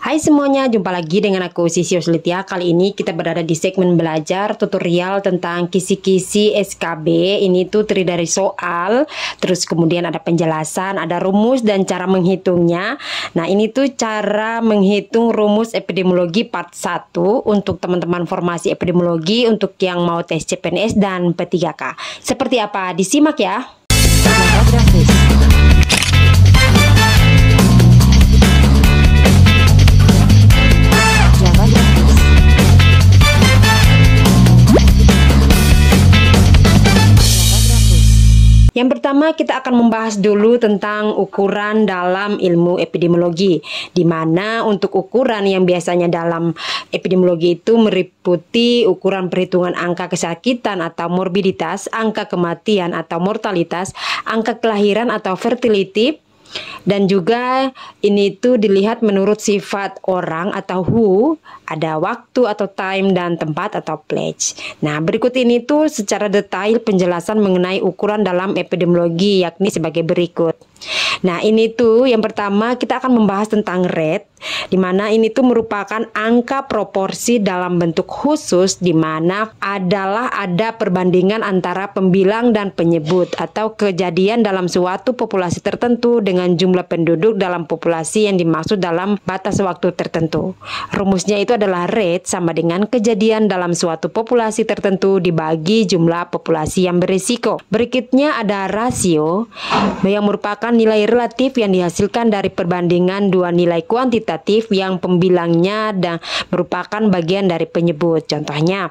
Hai semuanya, jumpa lagi dengan aku Sisi Oslitia. Kali ini kita berada di segmen belajar tutorial tentang kisi-kisi SKB. Ini tuh terdiri dari soal, terus kemudian ada penjelasan, ada rumus dan cara menghitungnya. Nah, ini tuh cara menghitung rumus epidemiologi part 1 untuk teman-teman formasi epidemiologi untuk yang mau tes CPNS dan P3K. Seperti apa? Disimak ya. Yang pertama kita akan membahas dulu tentang ukuran dalam ilmu epidemiologi, di mana untuk ukuran yang biasanya dalam epidemiologi itu meliputi ukuran perhitungan angka kesakitan atau morbiditas, angka kematian atau mortalitas, angka kelahiran atau fertility, dan juga ini tuh dilihat menurut sifat orang atau who, ada waktu atau time dan tempat atau place. Nah, berikut ini tuh secara detail penjelasan mengenai ukuran dalam epidemiologi, yakni sebagai berikut. Nah, ini tuh yang pertama kita akan membahas tentang rate, di mana ini tuh merupakan angka proporsi dalam bentuk khusus, di mana ada perbandingan antara pembilang dan penyebut atau kejadian dalam suatu populasi tertentu dengan jumlah penduduk dalam populasi yang dimaksud dalam batas waktu tertentu. Rumusnya itu adalah rate sama dengan kejadian dalam suatu populasi tertentu dibagi jumlah populasi yang berisiko. Berikutnya ada rasio yang merupakan nilai relatif yang dihasilkan dari perbandingan dua nilai kuantitatif yang pembilangnya dan merupakan bagian dari penyebut. Contohnya,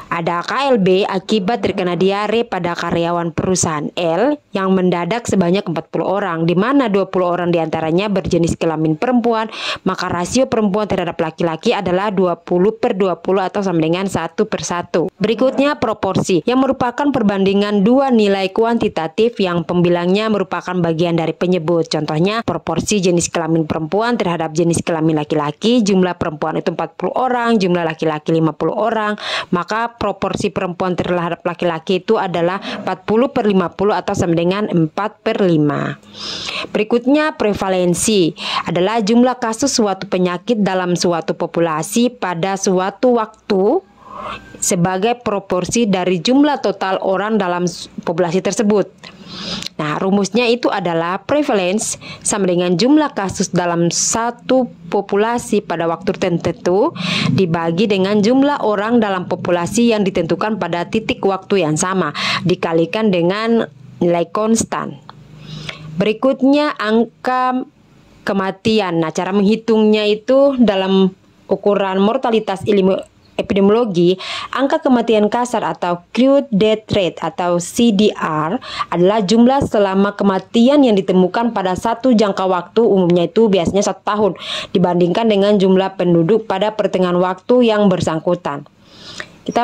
ada KLB akibat terkena diare pada karyawan perusahaan L yang mendadak sebanyak 40 orang, di mana 20 orang diantaranya berjenis kelamin perempuan, maka rasio perempuan terhadap laki-laki adalah 20/20 atau sama dengan 1/1. Berikutnya proporsi, yang merupakan perbandingan dua nilai kuantitatif yang pembilangnya merupakan bagian dari penyebut. Contohnya, proporsi jenis kelamin perempuan terhadap jenis kelamin laki-laki, jumlah perempuan itu 40 orang, jumlah laki-laki 50 orang, maka proporsi perempuan terhadap laki-laki itu adalah 40/50 atau sama dengan 4/5. Berikutnya prevalensi adalah jumlah kasus suatu penyakit dalam suatu populasi pada suatu waktu sebagai proporsi dari jumlah total orang dalam populasi tersebut. Nah, rumusnya itu adalah prevalence sama dengan jumlah kasus dalam satu populasi pada waktu tertentu dibagi dengan jumlah orang dalam populasi yang ditentukan pada titik waktu yang sama dikalikan dengan nilai konstan. Berikutnya angka kematian. Nah, cara menghitungnya itu dalam ukuran mortalitas ilmu epidemiologi, angka kematian kasar atau crude death rate atau CDR adalah jumlah selama kematian yang ditemukan pada satu jangka waktu, umumnya itu biasanya 1 tahun, dibandingkan dengan jumlah penduduk pada pertengahan waktu yang bersangkutan. Kita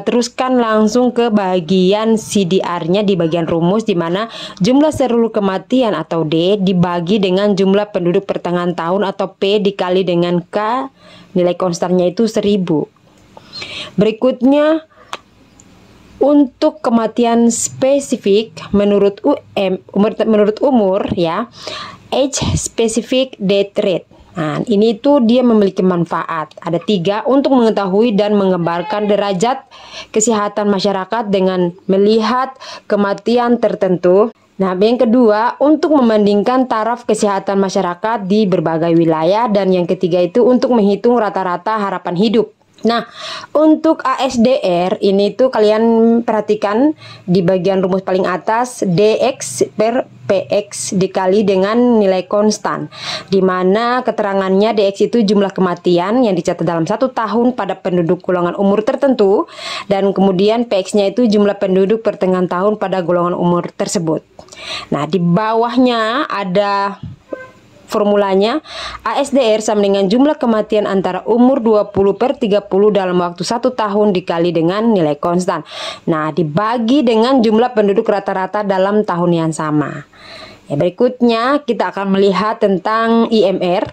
teruskan langsung ke bagian CDR-nya di bagian rumus, di mana jumlah seluruh kematian atau D dibagi dengan jumlah penduduk pertengahan tahun atau P dikali dengan K, nilai konstannya itu 1000. Berikutnya untuk kematian spesifik menurut umur ya, age specific death rate. Nah, ini tuh dia memiliki manfaat. Ada 3 untuk mengetahui dan mengembarkan derajat kesehatan masyarakat dengan melihat kematian tertentu. Nah, yang kedua untuk membandingkan taraf kesehatan masyarakat di berbagai wilayah, dan yang ketiga itu untuk menghitung rata-rata harapan hidup. Nah, untuk ASDR ini tuh kalian perhatikan di bagian rumus paling atas, DX per PX dikali dengan nilai konstan, di mana keterangannya DX itu jumlah kematian yang dicatat dalam 1 tahun pada penduduk golongan umur tertentu, dan kemudian PX-nya itu jumlah penduduk pertengahan tahun pada golongan umur tersebut. Nah, di bawahnya ada formulanya, ASDR sama dengan jumlah kematian antara umur 20/30 dalam waktu 1 tahun dikali dengan nilai konstan. Nah, dibagi dengan jumlah penduduk rata-rata dalam tahun yang sama. Ya, berikutnya kita akan melihat tentang IMR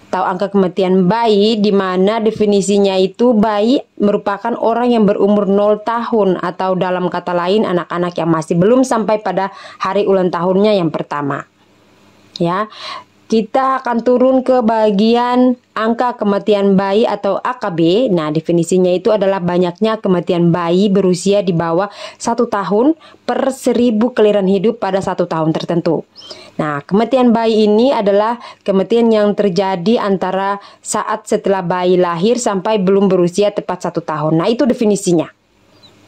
atau angka kematian bayi, di mana definisinya itu bayi merupakan orang yang berumur 0 tahun atau dalam kata lain anak-anak yang masih belum sampai pada hari ulang tahunnya yang pertama. Ya, kita akan turun ke bagian angka kematian bayi atau AKB. Nah, definisinya itu adalah banyaknya kematian bayi berusia di bawah 1 tahun per 1000 kelahiran hidup pada 1 tahun tertentu. Nah, kematian bayi ini adalah kematian yang terjadi antara saat setelah bayi lahir sampai belum berusia tepat 1 tahun. Nah, itu definisinya.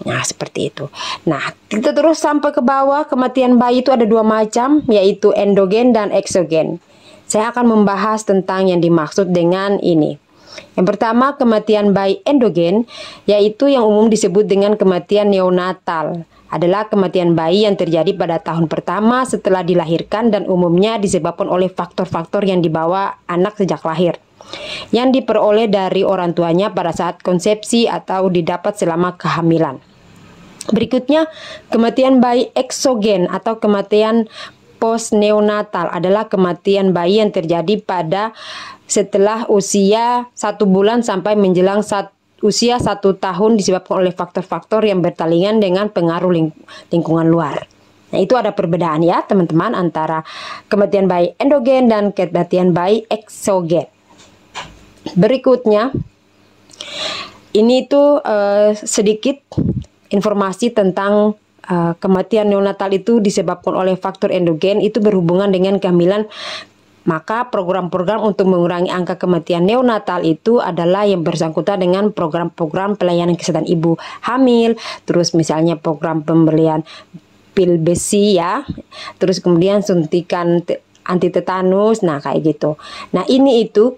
Nah, seperti itu. Nah, kita terus sampai ke bawah. Kematian bayi itu ada 2 macam, yaitu endogen dan eksogen. Saya akan membahas tentang yang dimaksud dengan ini. Yang pertama, kematian bayi endogen, yaitu yang umum disebut dengan kematian neonatal. Adalah kematian bayi yang terjadi pada tahun pertama setelah dilahirkan dan umumnya disebabkan oleh faktor-faktor yang dibawa anak sejak lahir, yang diperoleh dari orang tuanya pada saat konsepsi atau didapat selama kehamilan. Berikutnya, kematian bayi eksogen atau kematian postneonatal adalah kematian bayi yang terjadi pada setelah usia 1 bulan sampai menjelang usia 1 tahun disebabkan oleh faktor-faktor yang bertalingan dengan pengaruh lingkungan luar. Nah, itu ada perbedaan ya teman-teman antara kematian bayi endogen dan kematian bayi eksogen. Berikutnya, ini tuh sedikit informasi tentang kematian neonatal itu disebabkan oleh faktor endogen, itu berhubungan dengan kehamilan. Maka program-program untuk mengurangi angka kematian neonatal itu adalah yang bersangkutan dengan program-program pelayanan kesehatan ibu hamil, terus misalnya program pemberian pil besi ya, terus kemudian suntikan anti tetanus, nah kayak gitu. Nah, ini itu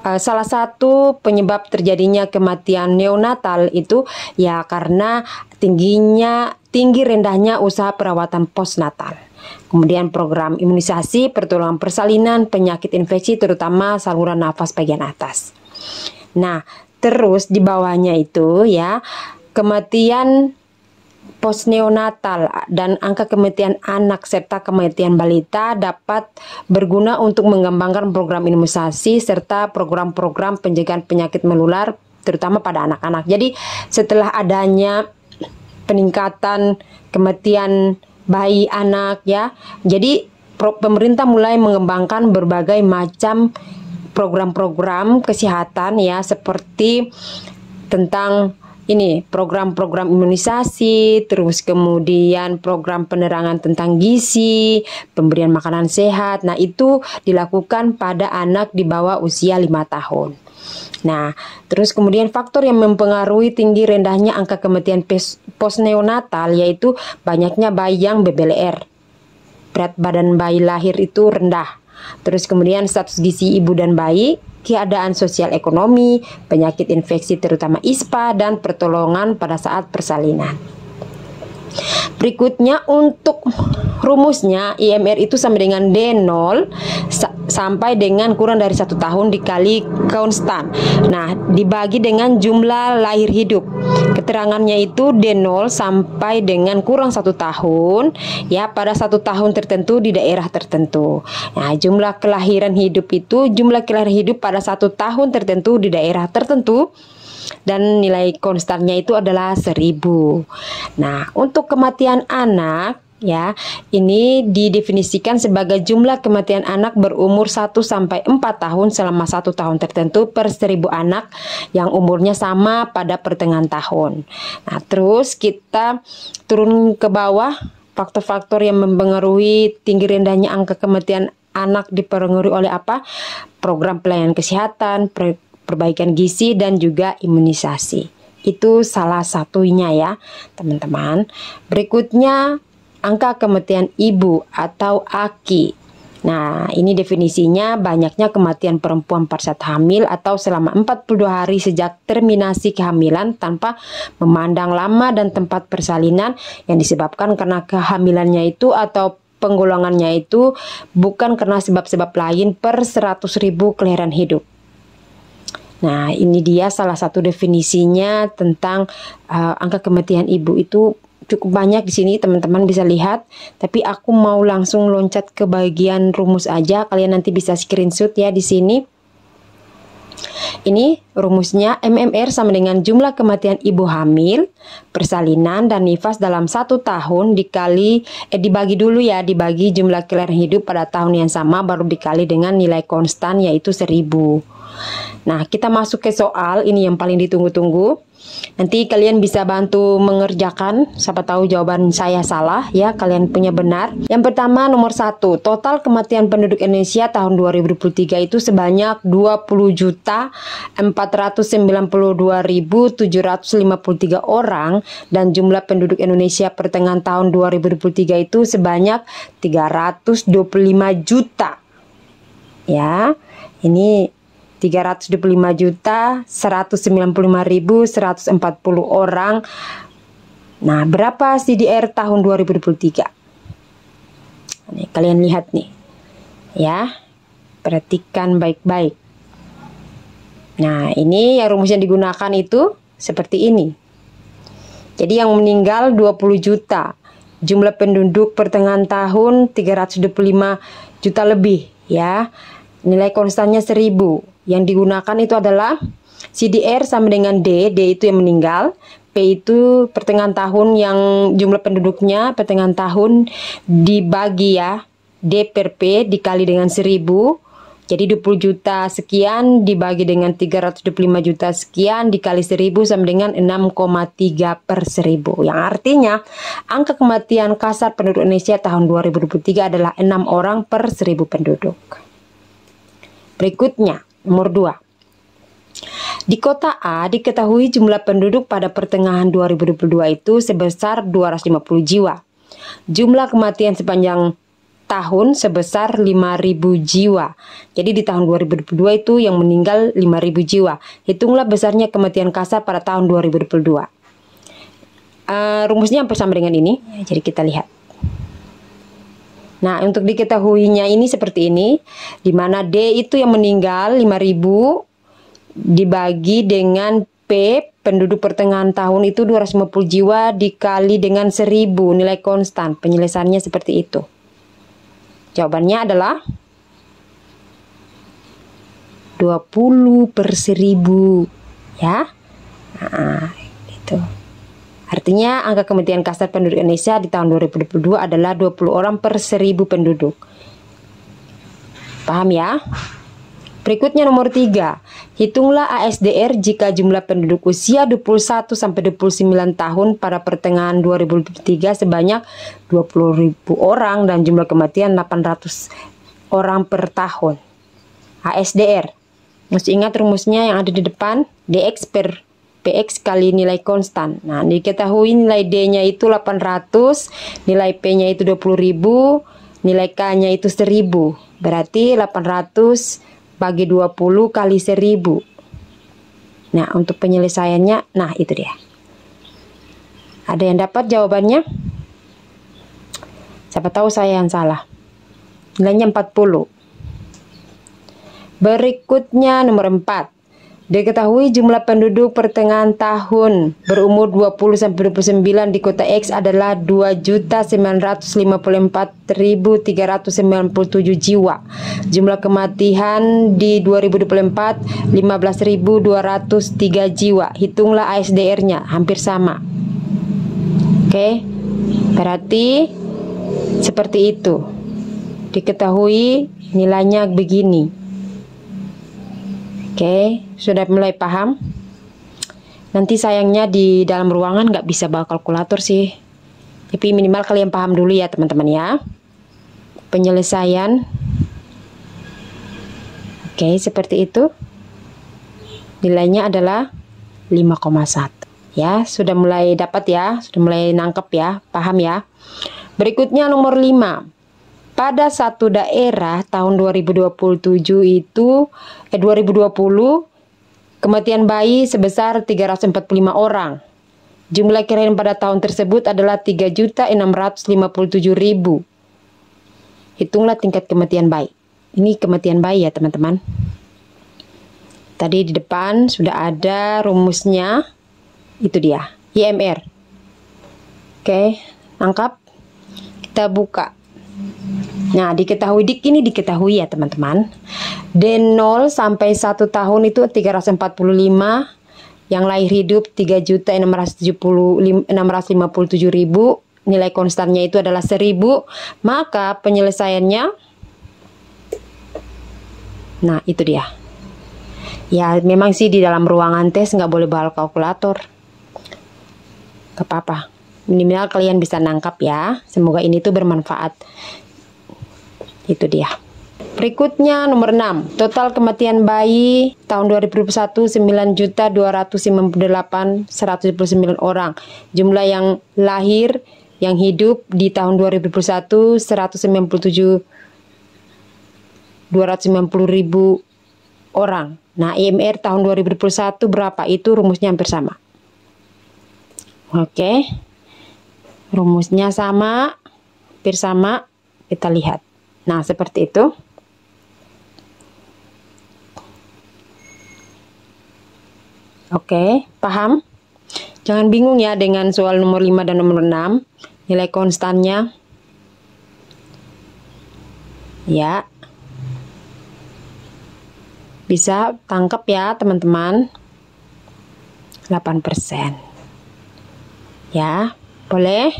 salah satu penyebab terjadinya kematian neonatal itu ya karena tinggi rendahnya usaha perawatan postnatal. Kemudian program imunisasi, pertolongan persalinan, penyakit infeksi terutama saluran nafas bagian atas. Nah, terus di bawahnya itu ya kematian postneonatal dan angka kematian anak serta kematian balita dapat berguna untuk mengembangkan program imunisasi serta program-program pencegahan penyakit menular terutama pada anak-anak. Jadi setelah adanya peningkatan kematian bayi anak ya, jadi pemerintah mulai mengembangkan berbagai macam program-program kesehatan ya, seperti tentang ini program-program imunisasi, terus kemudian program penerangan tentang gizi, pemberian makanan sehat. Nah, itu dilakukan pada anak di bawah usia 5 tahun. Nah, terus kemudian faktor yang mempengaruhi tinggi rendahnya angka kematian postneonatal yaitu banyaknya bayi yang BBLR. Berat badan bayi lahir itu rendah. Terus kemudian status gizi ibu dan bayi, keadaan sosial ekonomi, penyakit infeksi terutama ISPA, dan pertolongan pada saat persalinan. Berikutnya untuk rumusnya IMR itu sama dengan D0 sampai dengan kurang dari 1 tahun dikali konstan. Nah, dibagi dengan jumlah lahir hidup. Keterangannya itu D0 sampai dengan kurang 1 tahun ya pada 1 tahun tertentu di daerah tertentu. Nah, jumlah kelahiran hidup itu jumlah kelahiran hidup pada 1 tahun tertentu di daerah tertentu. Dan nilai konstannya itu adalah 1000. Nah, untuk kematian anak ya, ini didefinisikan sebagai jumlah kematian anak berumur 1 sampai 4 tahun selama 1 tahun tertentu per 1000 anak yang umurnya sama pada pertengahan tahun. Nah, terus kita turun ke bawah, faktor-faktor yang mempengaruhi tinggi rendahnya angka kematian anak dipengaruhi oleh apa? Program pelayanan kesehatan, perbaikan gizi, dan juga imunisasi. Itu salah satunya ya teman-teman. Berikutnya angka kematian ibu atau AKI. Nah, ini definisinya banyaknya kematian perempuan pada saat hamil atau selama 42 hari sejak terminasi kehamilan tanpa memandang lama dan tempat persalinan yang disebabkan karena kehamilannya itu atau penggolongannya itu bukan karena sebab-sebab lain per 100.000 kelahiran hidup. Nah, ini dia salah satu definisinya tentang angka kematian ibu. Itu cukup banyak di sini, teman-teman bisa lihat. Tapi aku mau langsung loncat ke bagian rumus aja. Kalian nanti bisa screenshot ya di sini. Ini rumusnya, MMR sama dengan jumlah kematian ibu hamil, persalinan, dan nifas dalam 1 tahun dibagi dulu ya, dibagi jumlah kelahiran hidup pada tahun yang sama, baru dikali dengan nilai konstan yaitu 1000. Nah, kita masuk ke soal ini yang paling ditunggu-tunggu. Nanti kalian bisa bantu mengerjakan, siapa tahu jawaban saya salah ya, kalian punya benar. Yang pertama, nomor 1, total kematian penduduk Indonesia tahun 2023 itu sebanyak 20.492.753 orang, dan jumlah penduduk Indonesia pertengahan tahun 2023 itu sebanyak 325 juta. Ya, ini 325.195.140 orang. Nah, berapa CDR tahun 2023? Nih, kalian lihat nih. Ya. Perhatikan baik-baik. Nah, ini yang rumus yang digunakan itu seperti ini. Jadi yang meninggal 20 juta. Jumlah penduduk pertengahan tahun 325 juta lebih, ya. Nilai konstannya 1000. Yang digunakan itu adalah CDR sama dengan D itu yang meninggal, P itu pertengahan tahun yang jumlah penduduknya pertengahan tahun dibagi ya, D per P dikali dengan 1000, jadi 20 juta sekian dibagi dengan 325 juta sekian dikali 1000 sama dengan 6,3 per 1000. Yang artinya angka kematian kasar penduduk Indonesia tahun 2023 adalah 6 orang per 1000 penduduk. Berikutnya, nomor 2. Di kota A diketahui jumlah penduduk pada pertengahan 2022 itu sebesar 250 jiwa. Jumlah kematian sepanjang tahun sebesar 5.000 jiwa. Jadi di tahun 2022 itu yang meninggal 5.000 jiwa. Hitunglah besarnya kematian kasar pada tahun 2022. Rumusnya hampir sama dengan ini. Jadi kita lihat. Nah, untuk diketahuinya ini seperti ini, di mana D itu yang meninggal 5.000 dibagi dengan P penduduk pertengahan tahun itu 250 jiwa dikali dengan 1000 nilai konstan. Penyelesaiannya seperti itu. Jawabannya adalah 20 per 1000 ya. Nah, itu. Artinya angka kematian kasar penduduk Indonesia di tahun 2022 adalah 20 orang per 1000 penduduk. Paham ya? Berikutnya nomor 3. Hitunglah ASDR jika jumlah penduduk usia 21 sampai 29 tahun pada pertengahan 2023 sebanyak 20.000 orang dan jumlah kematian 800 orang per tahun. ASDR. Mesti ingat rumusnya yang ada di depan, DX per PX kali nilai konstan. Nah, diketahui nilai D-nya itu 800, nilai P-nya itu 20.000, nilai K-nya itu 1000. Berarti 800 bagi 20 kali 1000. Nah, untuk penyelesaiannya, nah itu dia. Ada yang dapat jawabannya? Siapa tahu saya yang salah. Nilainya 40. Berikutnya nomor 4. Diketahui jumlah penduduk pertengahan tahun berumur 20 sampai 29 di kota X adalah 2.954.397 jiwa. Jumlah kematian di 2024 15.203 jiwa. Hitunglah ASDR-nya, hampir sama. Oke. Berarti seperti itu. Diketahui nilainya begini. Oke, sudah mulai paham? Nanti sayangnya di dalam ruangan nggak bisa bawa kalkulator sih. Tapi minimal kalian paham dulu ya teman-teman ya. Penyelesaian. Oke, seperti itu. Nilainya adalah 5,1. Ya, sudah mulai dapat ya. Sudah mulai nangkep ya. Paham ya. Berikutnya nomor 5. Pada satu daerah tahun 2027 itu 2020 kematian bayi sebesar 345 orang. Jumlah kelahiran pada tahun tersebut adalah 3.657.000. Hitunglah tingkat kematian bayi. Ini kematian bayi ya teman-teman. Tadi di depan sudah ada rumusnya. Itu dia, IMR. Oke, tangkap. Kita buka. Nah, diketahui ini diketahui ya teman-teman. D0 sampai 1 tahun itu 345, yang lahir hidup 3.657.000, nilai konstannya itu adalah 1000, maka penyelesaiannya, nah itu dia. Ya memang sih di dalam ruangan tes nggak boleh bawa kalkulator, gak apa-apa, minimal kalian bisa nangkap ya. Semoga ini tuh bermanfaat. Itu dia. Berikutnya nomor 6, total kematian bayi tahun 2021 9.298.129 orang. Jumlah yang lahir yang hidup di tahun 2021 197.290.000 orang. Nah, IMR tahun 2021 berapa? Itu rumusnya hampir sama. Oke. Rumusnya sama, hampir sama. Kita lihat. Nah, seperti itu. Oke, paham? Jangan bingung ya dengan soal nomor 5 dan nomor 6. Nilai konstannya. Ya. Bisa tangkap ya teman-teman. 8%. Ya, boleh?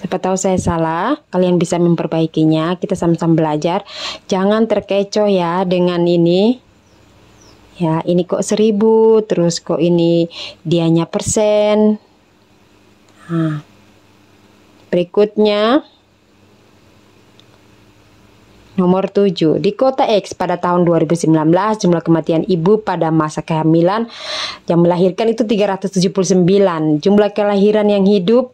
Siapa tahu saya salah, kalian bisa memperbaikinya. Kita sama-sama belajar. Jangan terkecoh ya dengan ini. Ya, ini kok 1000, terus kok ini dianya persen. Nah, berikutnya nomor 7. Di kota X pada tahun 2019 jumlah kematian ibu pada masa kehamilan yang melahirkan itu 379. Jumlah kelahiran yang hidup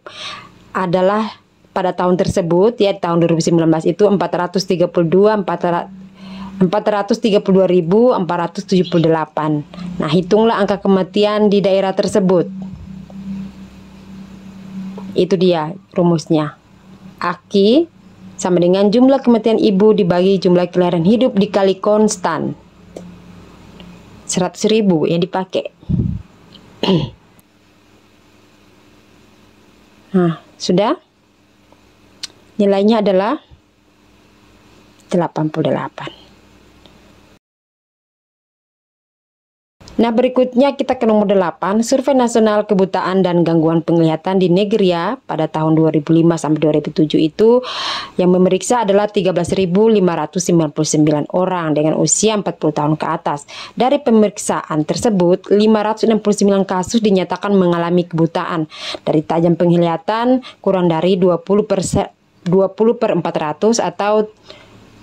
adalah pada tahun tersebut ya, tahun 2019 itu 432.478. Nah, hitunglah angka kematian di daerah tersebut. Itu dia rumusnya. AKI sama dengan jumlah kematian ibu dibagi jumlah kelahiran hidup dikali konstan. 100.000 yang dipakai. Nah, sudah? Nilainya adalah 88. Nah, berikutnya kita ke nomor 8, Survei Nasional Kebutaan dan Gangguan Penglihatan di Nigeria pada tahun 2005 sampai 2007 itu yang memeriksa adalah 13.599 orang dengan usia 40 tahun ke atas. Dari pemeriksaan tersebut, 569 kasus dinyatakan mengalami kebutaan dari tajam penglihatan kurang dari 20/400 atau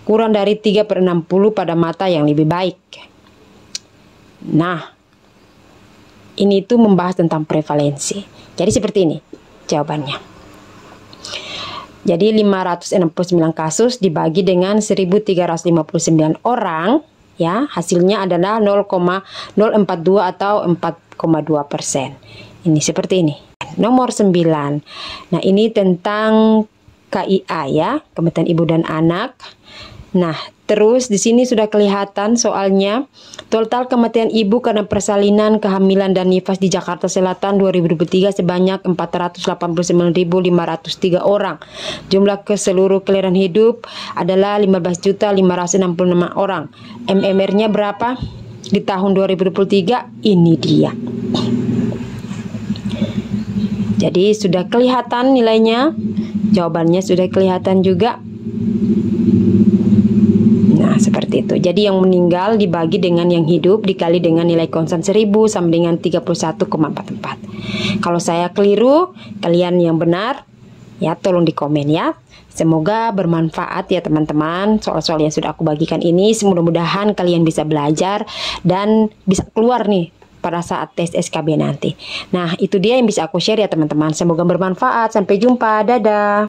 kurang dari 3/60 pada mata yang lebih baik. Nah, ini tuh membahas tentang prevalensi. Jadi seperti ini jawabannya. Jadi 569 kasus dibagi dengan 1.359 orang, ya hasilnya adalah 0,042 atau 4,2%. Ini seperti ini. Nomor 9. Nah, ini tentang KIA ya, kematian ibu dan anak. Nah, terus di sini sudah kelihatan soalnya total kematian ibu karena persalinan, kehamilan dan nifas di Jakarta Selatan 2023 sebanyak 489.503 orang. Jumlah keseluruh kelahiran hidup adalah 15.566 orang. MMR-nya berapa di tahun 2023? Ini dia. Jadi sudah kelihatan nilainya, jawabannya sudah kelihatan juga. Nah, seperti itu. Jadi yang meninggal dibagi dengan yang hidup dikali dengan nilai konstan 1000 sama dengan 31,44. Kalau saya keliru, kalian yang benar, ya tolong di komen ya. Semoga bermanfaat ya teman-teman. Soal-soal yang sudah aku bagikan ini, mudah-mudahan kalian bisa belajar dan bisa keluar nih pada saat tes SKB nanti. Nah, itu dia yang bisa aku share ya teman-teman. Semoga bermanfaat. Sampai jumpa. Dadah.